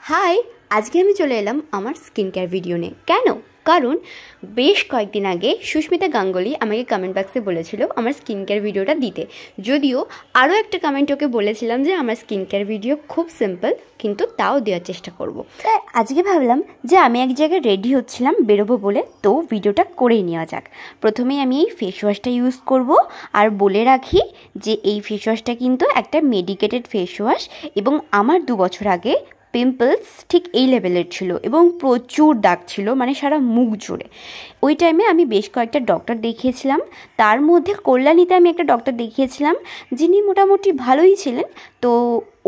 High, আজকে আমি চলে এলাম আমার স্কিন কেয়ার ভিডিও নিয়ে। কেন? কারণ বেশ কয়েকদিন আগে সুস্মিতা গাঙ্গুলি আমাকে কমেন্ট বক্সে বলেছিল আমার স্কিন কেয়ার ভিডিওটা দিতে। যদিও আরও একটা কমেন্ট ওকে বলেছিলাম যে আমার স্কিন কেয়ার ভিডিও খুব সিম্পল, কিন্তু তাও দেওয়ার চেষ্টা করব। তাই আজকে ভাবলাম যে আমি এক জায়গায় রেডি হচ্ছিলাম বেরোবো বলে, তো ভিডিওটা করেই নেওয়া যাক। প্রথমেই আমি এই ফেস ওয়াশটা ইউজ করব, আর বলে রাখি যে এই ফেস ওয়াশটা কিন্তু একটা মেডিকেটেড ফেস ওয়াশ, এবং আমার 2 বছর আগে পিম্পলস ঠিক এই লেভেলের ছিল এবং প্রচুর দাগ ছিল, মানে সারা মুখ জুড়ে। ওই টাইমে আমি বেশ কয়েকটা ডক্টর দেখিয়েছিলাম, তার মধ্যে কল্যাণীতে আমি একটা ডক্টর দেখিয়েছিলাম যিনি মোটামুটি ভালোই ছিলেন। তো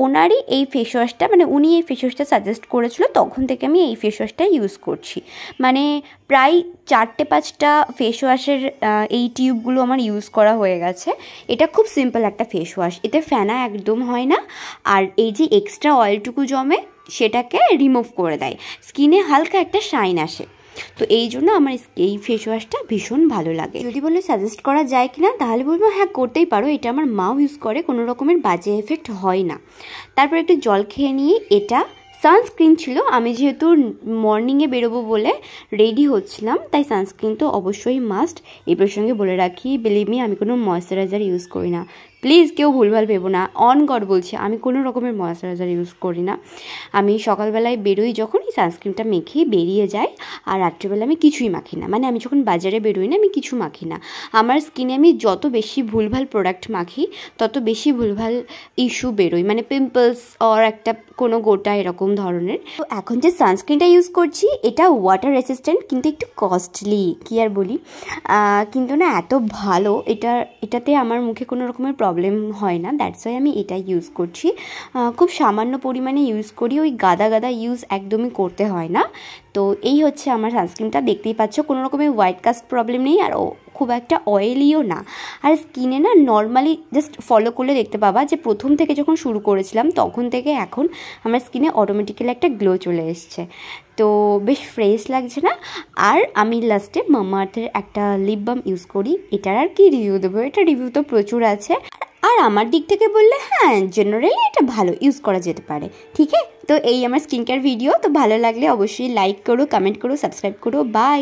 ওনারই এই ফেস ওয়াশটা, মানে উনি এই ফেস ওয়াশটা সাজেস্ট করেছিল, তখন থেকে আমি এই ফেস ওয়াশটা ইউজ করছি। মানে প্রায় 4-5টা ফেস ওয়াশের এই টিউবগুলো আমার ইউজ করা হয়ে গেছে। এটা খুব সিম্পল একটা ফেস ওয়াশ, এতে ফেনা একদম হয় না, আর এই যে এক্সট্রা অয়েলটুকু জমে সেটাকে রিমুভ করে দেয়, স্কিনে হালকা একটা শাইন আসে। তো এই জন্য আমার এই ফেস ওয়াশটা ভীষণ ভালো লাগে। যদি বলে সাজেস্ট করা যায় কি না, তাহলে বলবো হ্যাঁ, করতেই পারো। এটা আমার মাও ইউজ করে, কোনো রকমের বাজে এফেক্ট হয় না। তারপর একটু জল খেয়ে নিয়ে, এটা সানস্ক্রিন ছিল। আমি যেহেতু মর্নিংয়ে বেরোবো বলে রেডি হচ্ছিলাম, তাই সানস্ক্রিন তো অবশ্যই মাস্ট। এই প্রসঙ্গে বলে রাখি, বিলিভ মি, আমি কোনো ময়শ্চারাইজার ইউজ করি না। প্লিজ কেউ ভুলভাল ভেবো না, অন গড বলছি, আমি কোনো রকমের ময়শ্চারাইজার ইউজ করি না। আমি সকালবেলায় বেরোই যখন, এই সানস্ক্রিনটা মেখেই বেরিয়ে যাই, আর রাত্রিবেলা আমি কিছুই মাখি না। মানে আমি যখন বাজারে বেরোই না, আমি কিছু মাখি না। আমার স্কিনে আমি যত বেশি ভুলভাল প্রোডাক্ট মাখি, তত বেশি ভুলভাল ইস্যু বেরোয়, মানে পিম্পলস অর একটা কোনো গোটা এরকম ধরনের। তো এখন যে সানস্ক্রিনটা ইউজ করছি, এটা ওয়াটার রেসিস্ট্যান্ট, কিন্তু একটু কস্টলি, কী আর বলি। কিন্তু না, এত ভালো, এটাতে আমার মুখে কোনো রকমের প্রবলেম হয় না, দ্যাটস ওয়াই আমি এটা ইউজ করছি। খুব সামান্য পরিমাণে ইউজ করি, ওই গাদা গাদা ইউজ একদমই করতে হয় না। তো এই হচ্ছে আমার সানস্ক্রিনটা, দেখতেই পাচ্ছ কোনো রকমের হোয়াইট কাস্ট প্রবলেম নেই, আর খুব একটা অয়েলিও না। আর স্কিনে না নর্মালি জাস্ট ফলো করলে দেখতে পাবা যে প্রথম থেকে যখন শুরু করেছিলাম তখন থেকে এখন আমার স্কিনে অটোমেটিক্যালি একটা গ্লো চলে এসছে। তো বেশ ফ্রেশ লাগছে না। আর আমি লাস্টে মামাআর্থের একটা লিপ বাম ইউজ করি। এটার আর কি রিভিউ দেবো, এটা রিভিউ তো প্রচুর আছে। আর আমার দিক থেকে বললে হ্যাঁ, জেনারেলি এটা ভালো, ইউজ করা যেতে পারে। ঠিক আছে, তো এই আমার স্কিন কেয়ার ভিডিও। তো ভালো লাগলে অবশ্যই লাইক করো, কমেন্ট করো, সাবস্ক্রাইব করো। বাই।